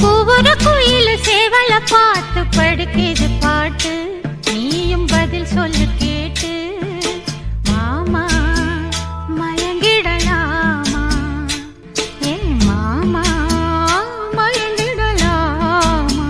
ஒவ்வொரு குயில சேவல பார்த்து படுக்குது பாட்டு நீயும் பதில் சொல்லு கேட்டு மாமா மயங்கிடலாமா ஏ மாமா மயங்கிடலாமா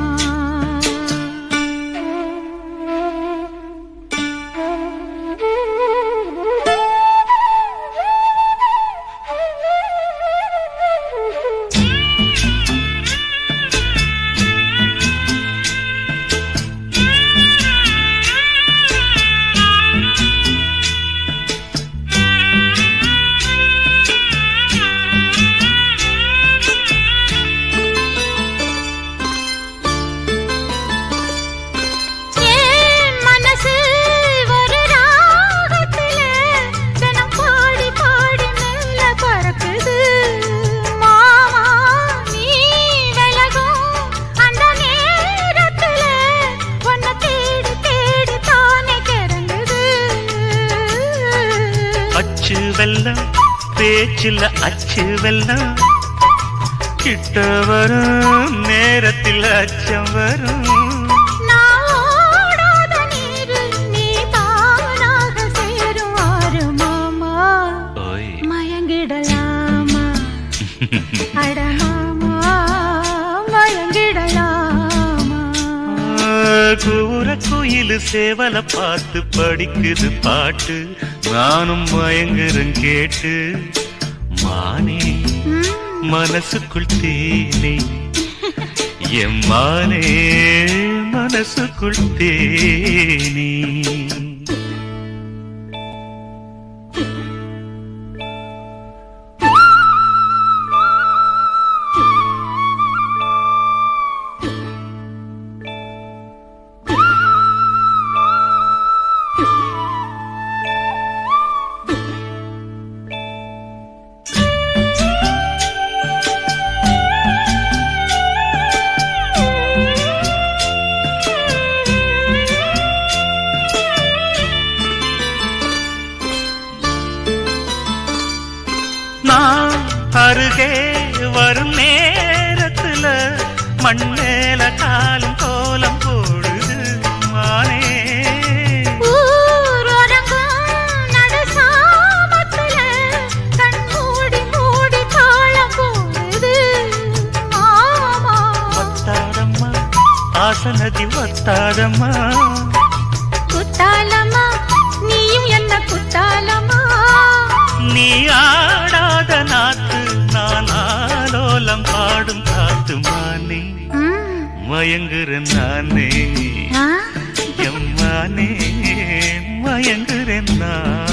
அச்சு வெல்லம் பேச்சில் அச்சு வெல்லம் கிட்ட வரும் நேரத்தில் அச்சம் வரும் மயங்கிடலாமா அடமாமா மயங்கிடலாமா கூற குயில் சேவல பார்த்து படிக்குது பாட்டு நானும் மயங்குறேன் கேட்டு மானே மனசுக்குள் தேனே என் மானே மனசுக்குள் தேனே அருகே வரும் நேரத்துல மண்ணேல காலும் கோலம் போடுது மானே வத்தாதம்மா ஆசனதி வத்தாதம்மா குத்தாலம்மா நீயும் என்ன குத்தாலம்மா நீ ஆடாத நாத்து நான் ஆலோலம் பாடும் காத்து மானே மயங்குறேன் நானே எம்மானே மயங்குறேன் நான்